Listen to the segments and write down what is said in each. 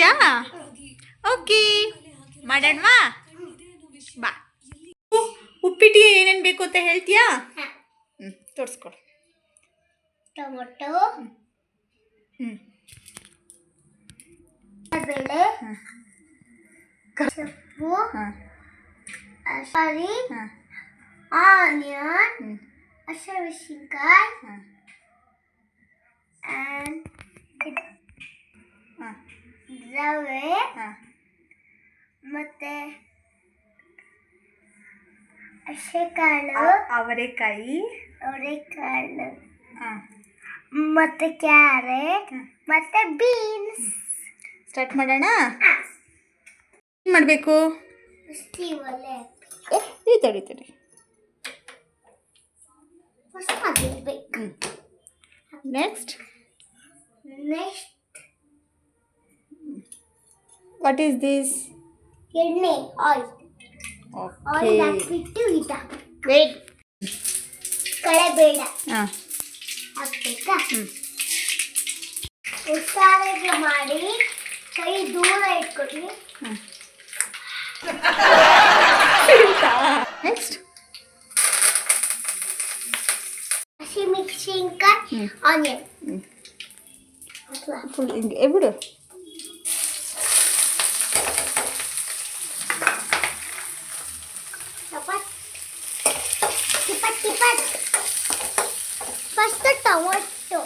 ಮಾಡ್ತೀಯಾ? ಓಕೆ, ಮಾಡೋಣವಾ? ಬಾ. ಉಪ್ಪಿಟ್ಟಿಗೆ ಏನೇನು ಬೇಕು ಅಂತ ಹೇಳ್ತೀಯಾ? ತೋರಿಸ್ಕೊಡು. ಟೊಮೊಟೊ, ಬೇಳೆ, ಸೊಪ್ಪು, ಸಾರಿ, ಆನಿಯನ್, ಹಸಿಮೆಣಸಿನಕಾಯಿ, ರವೆ, ಮತ್ತೆ ಹಸಿಕಾಳು, ಅವರೆಕಾಯಿ, ಮತ್ತೆ ಕ್ಯಾರೆಟ್, ಮತ್ತೆ ಬೀನ್ಸ್. ಸ್ಟಾರ್ಟ್ ಮಾಡೋಣ. ಏನು ಮಾಡಬೇಕು? ತಡಿ. Next what is this? ಎಣ್ಣೆ, ಆಯಿಲ್. ಓಕೆ, ಹಾಕ್ಬಿಟ್ಟು ವೇಟ್ ಕಳೆಬೇಡ ಹಾಕ್ಬೇಕಾ? ಹುಷಾರಾಗಿ ಮಾಡಿ, ಕೈ ದೂರ ಇಟ್ಕೊಡಿ. ನೆಕ್ಸ್ಟ್ ಹಸಿಮೆಣಸಿನಕಾಯಿ, ಆನಿಯನ್ ಫುಲ್ ಹಿಂಗೆ ಬಿಡು. ಫಸ್ಟ್ ಟೊಮೊಟೊ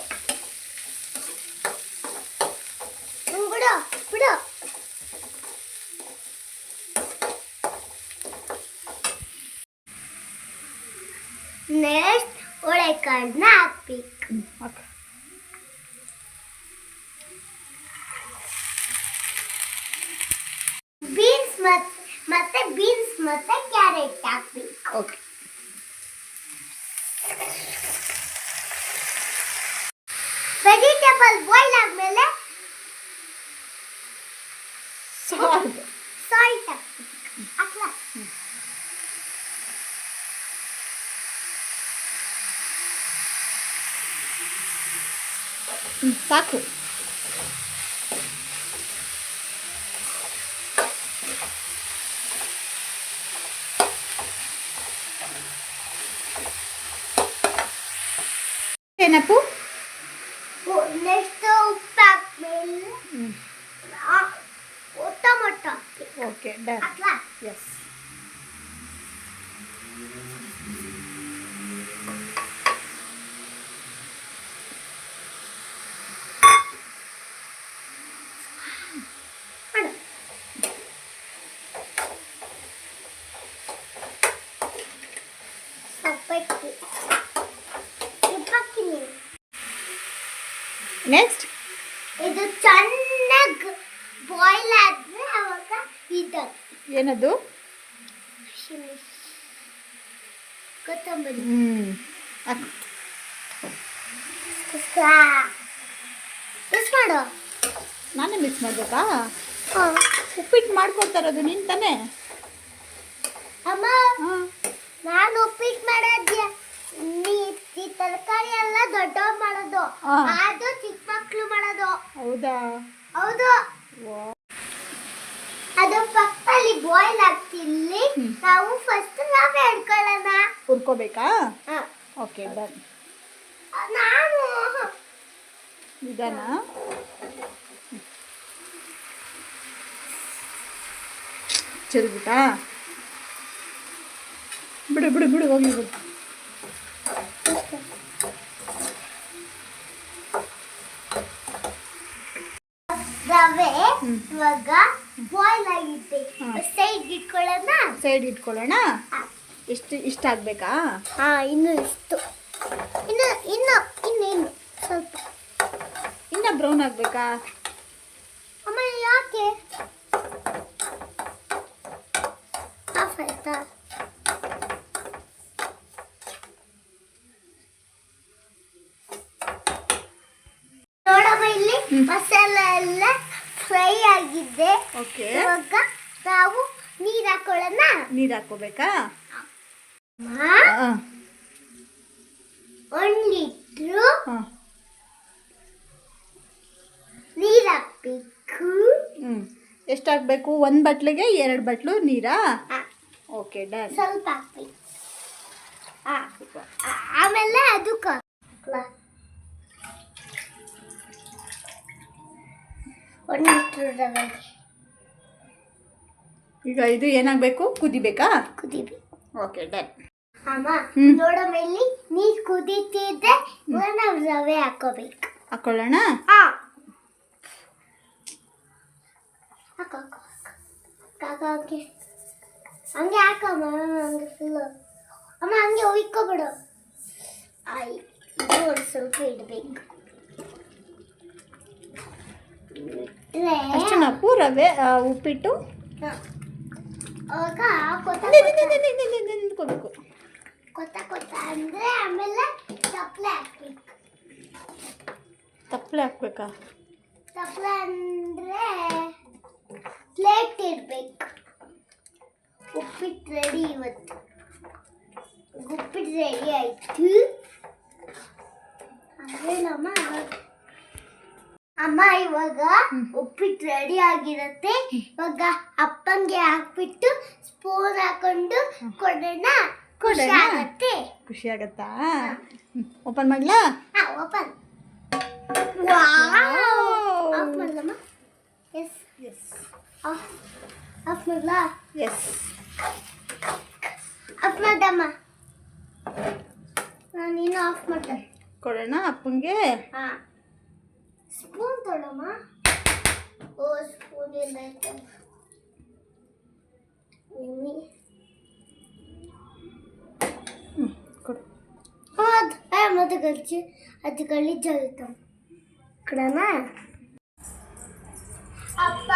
ಬಿಡು. ನೆಕ್ಸ್ಟ್ ಒಳ್ಳೆಕಾಳನ್ನ ಹಾಕ್ಬೇಕು. ಬೀನ್ಸ್ ಮತ್ತೆ ಕ್ಯಾರೆಟ್ ಹಾಕ್ಬೇಕು. ಓಕೆ, ವೆಜಿಟೇಬಲ್ ಬಾಯ್ಲ್ ಆದ್ಮೇಲೆ ಸಾಲ್ಟ್ ಹಾಕ್ಲಾ? ಸಾಕು. ಏನಪ್ಪು? ನೆಕ್ಸ್ಟ್ ಉಪ್ಪು ಹಾಕ್ಮೇಲೆ ಟೊಮೊಟೊ. Okay, done. ಹಾಕ್ಲಾ? ಎಸ್. ನೆಕ್ಸ್ಟ್ ಇದು ಚೆನ್ನಾಗಿ ಬಾಯ್ಲ್ ಆದ್ರೆ ಅವಾಗ ಇದು ಏನದು? ಕೊತ್ತಂಬರಿ. ಮಿಕ್ಸ್ ಮಾಡು. ನಾನೇ ಮಿಕ್ಸ್ ಮಾಡಬೇಕಾ? ಉಪ್ಪಿಟ್ಟು ಮಾಡ್ಕೊಡ್ತಾರದು ನೀನು ತಾನೇ? ಅಮ್ಮ, ನಾನು ಉಪ್ಪಿಟ್ಟು ಮಾಡೋದು. ಈ ತರಕಾರಿ ಎಲ್ಲ ದೊಡ್ಡವ್ರು ಮಾಡೋದು, ಅದು ಚಿಕ್ಕ ಮಕ್ಕಳು ಮಾಡೋದು. ಹೌದಾ? ಹೌದು. ಅದು ಪಕ್ಕದಲ್ಲಿ ಬಾಯ್ಲ್ ಆಗ್ತಿಲ್ಲಿ. ನಾವು ಫಸ್ಟ್ ರವೆ ಹಿಡ್ಕೊಳ್ಳೋಣ. ಹುರ್ಕೋಬೇಕಾ? Okay, done. ನಾನು ನಿಧಾನ. ಚೆಲ್ಬಿಟ್ಟಾ? ಬಿಡು ಹೋಗಿ ಬಿಡು. ರವೆ ಇವಾಗ ಬಾಯ್ಲ್ ಆಗಿದೆ. ಸೈಡ್ ಇಟ್ಕೊಳ್ಳೋಣ. ಇಷ್ಟ ಆಗ್ಬೇಕಾ? ಇನ್ನು ಇಷ್ಟು, ಇನ್ನು ಸ್ವಲ್ಪ. ಇನ್ನ ಬ್ರೌನ್ ಆಗ್ಬೇಕಾ? ಅಮ್ಮ ಯಾಕೆ? ಆಯ್ತಾ? ನೋಡಮ್ಮ, ಇಲ್ಲಿ ಮಸಾಲ ಎಲ್ಲ ಫ್ರೈ ಆಗಿದೆ. ಓಕೆ, ಇವಾಗ ನಾವು ನೀರು ಹಾಕೊಳ್ಳೋಣ. ನೀರು ಹಾಕೋಬೇಕಾ? 1 ಲೀಟ್ರು ನೀರು ಹಾಕ್ಬೇಕು. ಹ್ಞೂ ಎಷ್ಟು ಹಾಕಬೇಕು? ಒಂದು ಬಟ್ಲಿಗೆ 2 ಬಟ್ಲು ನೀರಾ? Okay done. ಸ್ವಲ್ಪ ಹಾಕ್ಬೇಕು. ಆಮೇಲೆ ಅದಕ್ಕೆ ಒಂದು ಲೀಟ್ರ್ ರವೆ ಈಗ ಇದು ಏನಾಗಬೇಕು? ಕುದಿಬೇಕಾ? ಕುದಿಬೇಕು. Okay done. ಅಮ್ಮ ನೋಡಮ್ಮ, ಇಲ್ಲಿ ನೀರು ಕುದೀತಿದ್ರೆ ಇವಾಗ ನಾವು ರವೆ ಹಾಕೋಬೇಕು. ಹಾಕೊಳ್ಳೋಣ. ಹಾಕೋ ಹಾಕಿ ಹಂಗೆ ಹಾಕಮ್ಮ, ಹಂಗೆ ಫುಲ್ಲು ಅಮ್ಮ ಹಂಗೆ ಒಯ್ಕೊಬಿಡು. ಇದು ಒಂದು ಸ್ವಲ್ಪ ಇಡಬೇಕು. ಅಷ್ಟೇನಾ? ರವೆ ಉಪ್ಪಿಟ್ಟು ಅವಾಗ ನಿಂತ್ಕೋಬೇಕು. ಕೊತ್ತ ಅಂದರೆ ಆಮೇಲೆ ತಪ್ಪಲೆ ಹಾಕ್ಬೇಕು. ತಪ್ಪಲೆ ಹಾಕ್ಬೇಕಾ? ತಪ್ಪಲೆ ಅಂದರೆ ಪ್ಲೇಟ್ ಇಡಬೇಕು. ಉಪ್ಪಿಟ್ಟು ರೆಡಿ. ಇವತ್ತು ಉಪ್ಪಿಟ್ಟು ರೆಡಿ ಆಯಿತು. ಅದೇನಮ್ಮ ಅಮ್ಮ, ಇವಾಗ ಉಪ್ಪಿಟ್ಟು ರೆಡಿ ಆಗಿರುತ್ತೆ. ಇವಾಗ ಅಪ್ಪಂಗೆ ಹಾಕ್ಬಿಟ್ಟು ಸ್ಪೂನ್ ಹಾಕೊಂಡು ಕೊಡೋಣ. ಖುಷಿ ಆಗುತ್ತೆ. ಖುಷಿ ಆಗತ್ತಾ? ಓಪನ್ ಮಾಡ್ಲಾ? ಓಪನ್. ಆಫ್ ಮಾಡಲಮ್ಮ? Yes yes. ಆಫ್ ಮಾಡಲಾ? ಎಸ್. ಆಫ್ ಮಾಡ್ದಮ್ಮ. ನೀನು ಆಫ್ ಮಾಡ್ದೆ. ಕೊಡೋಣ ಅಪ್ಪಂಗೆ. ಸ್ಪೂನ್ ತೊಗೊಳಮ್ಮ. ಓ ಸ್ಪೂನ್ ಎಲ್ಲ ಐತೆ. ಕೊಡು. ಮತ್ತೆ ಗಜ್ಜಿ ಅದು ಗಲೀಜ್ ಆಗುತ್ತೆ ಕಡಮ. ಅಪ್ಪ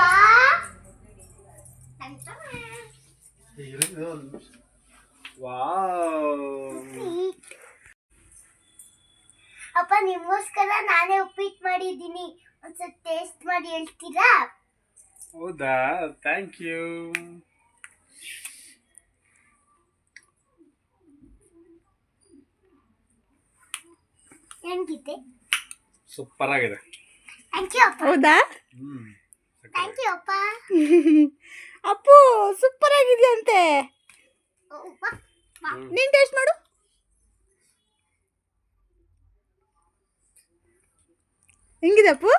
ಅಪ್ಪ, ನಿಮಗೋಸ್ಕರ ನಾನೇ ಉಪ್ಪಿಟ್ಟು ಮಾಡಿದ್ದೀನಿ. ಒಂದ್ಸಲ ಟೇಸ್ಟ್ ಮಾಡಿ ಹೇಳ್ತೀರಾ? ಹೌದಾ? Thank you. ಹೆಂಗಿದೆ? ಸೂಪರ್ ಆಗಿದೆ. ಥ್ಯಾಂಕ್ ಯು ಅಪ್ಪ. ಹೌದಾ? ಥ್ಯಾಂಕ್ ಯು ಅಪ್ಪ. ಅಪ್ಪು ಸೂಪರ್ ಆಗಿದೆಯಂತೆ. ನೀನು ಟೇಸ್ಟ್ ಮಾಡು. ಹೆಂಗಿದೆ ಅಪ್ಪು?